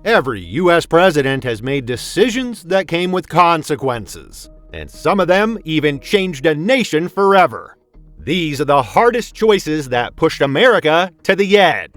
Every U.S. president has made decisions that came with consequences, and some of them even changed a nation forever. These are the hardest choices that pushed America to the edge.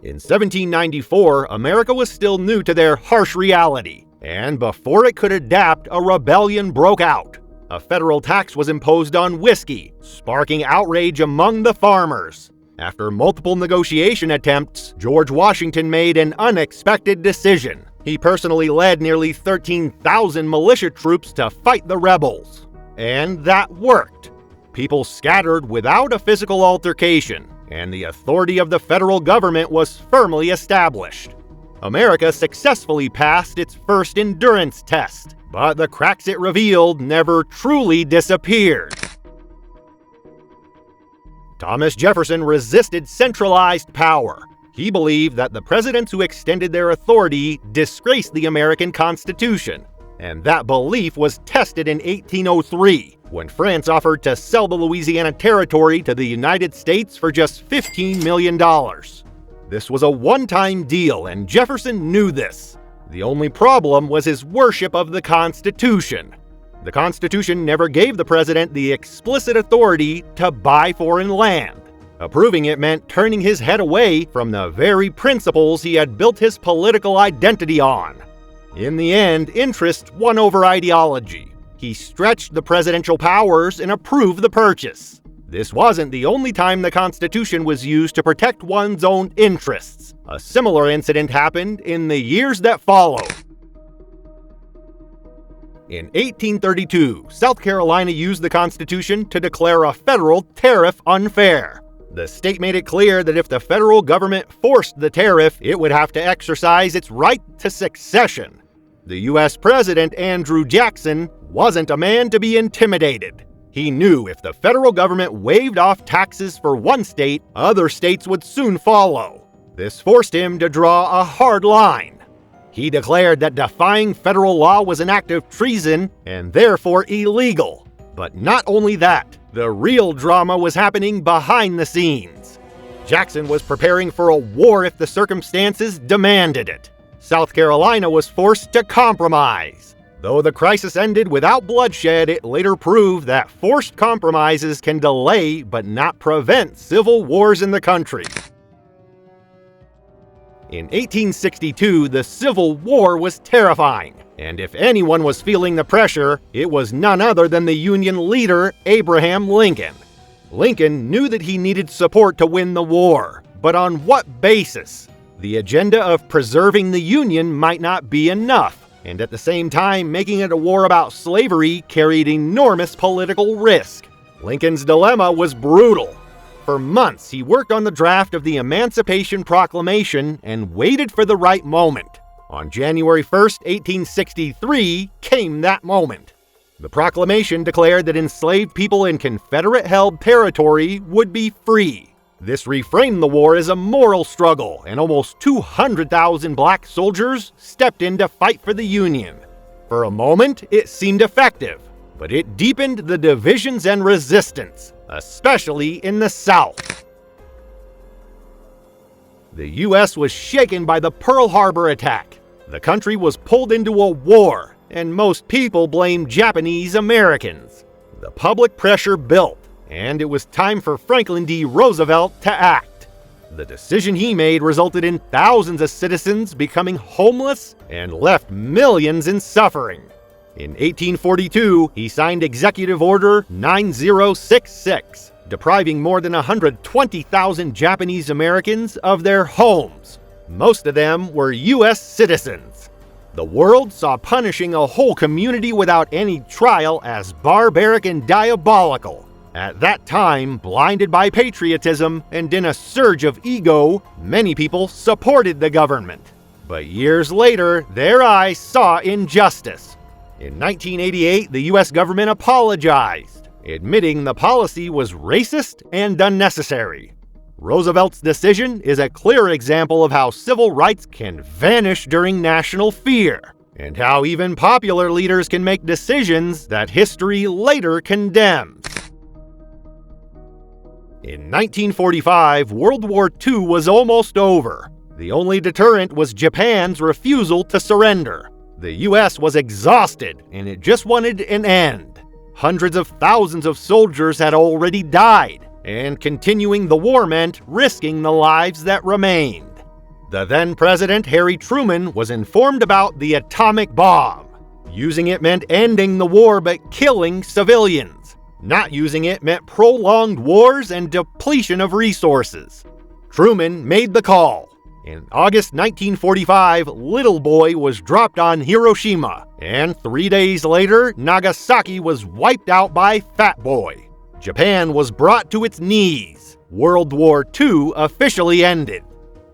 In 1794, America was still new to their harsh reality, and before it could adapt, a rebellion broke out. A federal tax was imposed on whiskey, sparking outrage among the farmers. After multiple negotiation attempts, George Washington made an unexpected decision. He personally led nearly 13,000 militia troops to fight the rebels. And that worked. People scattered without a physical altercation, and the authority of the federal government was firmly established. America successfully passed its first endurance test, but the cracks it revealed never truly disappeared. Thomas Jefferson resisted centralized power. He believed that the presidents who extended their authority disgraced the American Constitution, and that belief was tested in 1803, when France offered to sell the Louisiana Territory to the United States for just $15 million. This was a one-time deal, and Jefferson knew this. The only problem was his worship of the Constitution. The Constitution never gave the president the explicit authority to buy foreign land. Approving it meant turning his head away from the very principles he had built his political identity on. In the end, interest won over ideology. He stretched the presidential powers and approved the purchase. This wasn't the only time the Constitution was used to protect one's own interests. A similar incident happened in the years that followed. In 1832, South Carolina used the Constitution to declare a federal tariff unfair. The state made it clear that if the federal government forced the tariff, it would have to exercise its right to succession. The U.S. President, Andrew Jackson, wasn't a man to be intimidated. He knew if the federal government waived off taxes for one state, other states would soon follow. This forced him to draw a hard line. He declared that defying federal law was an act of treason and therefore illegal. But not only that, the real drama was happening behind the scenes. Jackson was preparing for a war if the circumstances demanded it. South Carolina was forced to compromise. Though the crisis ended without bloodshed, it later proved that forced compromises can delay but not prevent civil wars in the country. In 1862, the Civil War was terrifying, and if anyone was feeling the pressure, it was none other than the Union leader, Abraham Lincoln. Lincoln knew that he needed support to win the war, but on what basis? The agenda of preserving the Union might not be enough, and at the same time, making it a war about slavery carried enormous political risk. Lincoln's dilemma was brutal. For months, he worked on the draft of the Emancipation Proclamation and waited for the right moment. On January 1, 1863, came that moment. The proclamation declared that enslaved people in Confederate-held territory would be free. This reframed the war as a moral struggle, and almost 200,000 black soldiers stepped in to fight for the Union. For a moment, it seemed effective, but it deepened the divisions and resistance, especially in the South. The U.S. was shaken by the Pearl Harbor attack. The country was pulled into a war, and most people blamed Japanese Americans. The public pressure built, and it was time for Franklin D. Roosevelt to act. The decision he made resulted in thousands of citizens becoming homeless and left millions in suffering. In 1842, he signed Executive Order 9066, depriving more than 120,000 Japanese Americans of their homes. Most of them were U.S. citizens. The world saw punishing a whole community without any trial as barbaric and diabolical. At that time, blinded by patriotism and in a surge of ego, many people supported the government. But years later, their eyes saw injustice. In 1988, the U.S. government apologized, admitting the policy was racist and unnecessary. Roosevelt's decision is a clear example of how civil rights can vanish during national fear, and how even popular leaders can make decisions that history later condemns. In 1945, World War II was almost over. The only deterrent was Japan's refusal to surrender. The U.S. was exhausted, and it just wanted an end. Hundreds of thousands of soldiers had already died, and continuing the war meant risking the lives that remained. The then-President Harry Truman was informed about the atomic bomb. Using it meant ending the war but killing civilians. Not using it meant prolonged wars and depletion of resources. Truman made the call. In August 1945, Little Boy was dropped on Hiroshima, and 3 days later, Nagasaki was wiped out by Fat Boy. Japan was brought to its knees. World War II officially ended.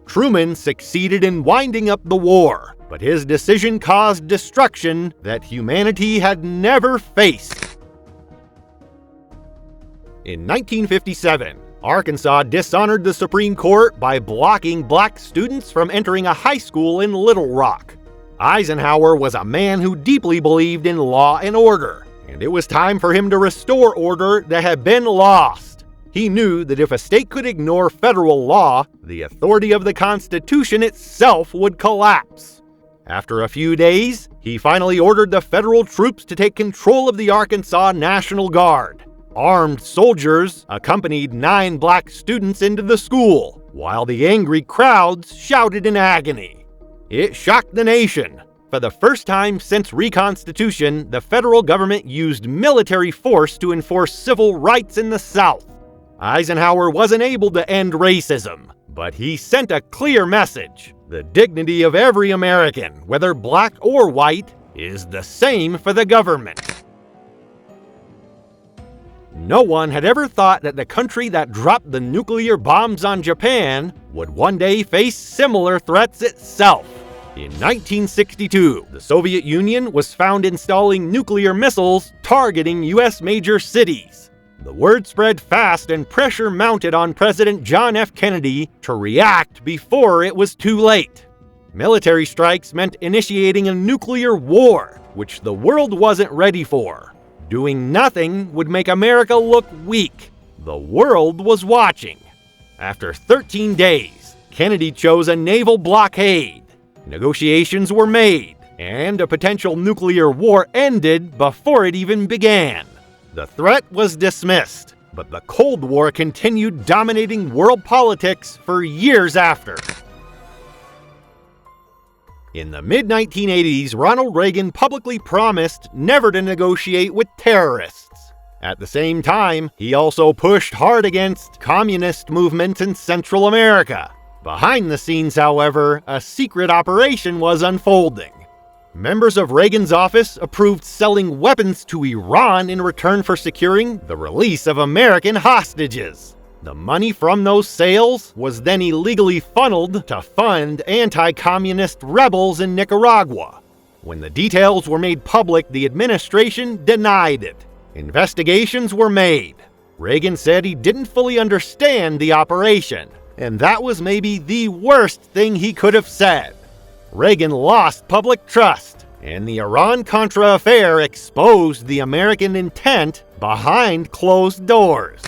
Truman succeeded in winding up the war, but his decision caused destruction that humanity had never faced. In 1957, Arkansas dishonored the Supreme Court by blocking black students from entering a high school in Little Rock. Eisenhower was a man who deeply believed in law and order, and it was time for him to restore order that had been lost. He knew that if a state could ignore federal law, the authority of the Constitution itself would collapse. After a few days, he finally ordered the federal troops to take control of the Arkansas National Guard. Armed soldiers accompanied 9 black students into the school, while the angry crowds shouted in agony. It shocked the nation. For the first time since Reconstitution, the federal government used military force to enforce civil rights in the South. Eisenhower wasn't able to end racism, but he sent a clear message. The dignity of every American, whether black or white, is the same for the government. No one had ever thought that the country that dropped the nuclear bombs on Japan would one day face similar threats itself. In 1962, the Soviet Union was found installing nuclear missiles targeting U.S. major cities. The word spread fast and pressure mounted on President John F. Kennedy to react before it was too late. Military strikes meant initiating a nuclear war, which the world wasn't ready for. Doing nothing would make America look weak. The world was watching. After 13 days, Kennedy chose a naval blockade. Negotiations were made, and a potential nuclear war ended before it even began. The threat was dismissed, but the Cold War continued dominating world politics for years after. In the mid-1980s, Ronald Reagan publicly promised never to negotiate with terrorists. At the same time, he also pushed hard against communist movements in Central America. Behind the scenes, however, a secret operation was unfolding. Members of Reagan's office approved selling weapons to Iran in return for securing the release of American hostages. The money from those sales was then illegally funneled to fund anti-communist rebels in Nicaragua. When the details were made public, the administration denied it. Investigations were made. Reagan said he didn't fully understand the operation, and that was maybe the worst thing he could have said. Reagan lost public trust, and the Iran-Contra affair exposed the American intent behind closed doors.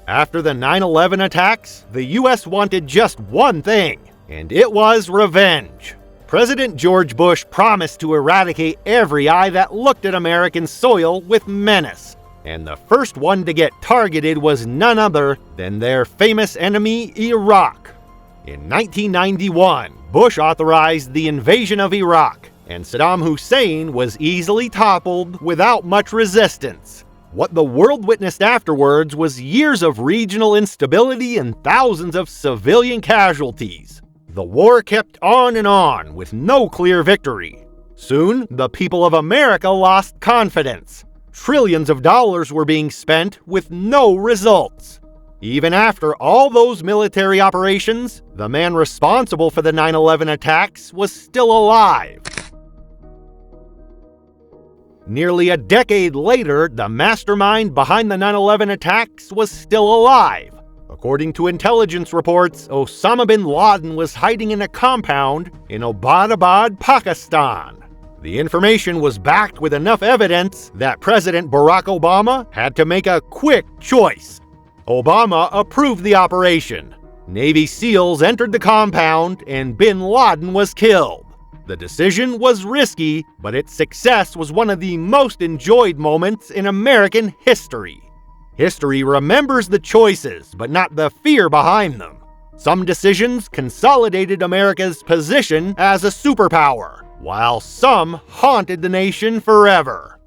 After the 9/11 attacks, the U.S. wanted just one thing, and it was revenge. President George Bush promised to eradicate every eye that looked at American soil with menace, and the first one to get targeted was none other than their famous enemy, Iraq. In 1991, Bush authorized the invasion of Iraq, and Saddam Hussein was easily toppled without much resistance. What the world witnessed afterwards was years of regional instability and thousands of civilian casualties. The war kept on with no clear victory. Soon, the people of America lost confidence. Trillions of dollars were being spent with no results. Even after all those military operations, the man responsible for the 9/11 attacks was still alive. Nearly a decade later, the mastermind behind the 9/11 attacks was still alive. According to intelligence reports, Osama bin Laden was hiding in a compound in Abbottabad, Pakistan. The information was backed with enough evidence that President Barack Obama had to make a quick choice. Obama approved the operation. Navy SEALs entered the compound and bin Laden was killed. The decision was risky, but its success was one of the most enjoyed moments in American history. History remembers the choices, but not the fear behind them. Some decisions consolidated America's position as a superpower, while some haunted the nation forever.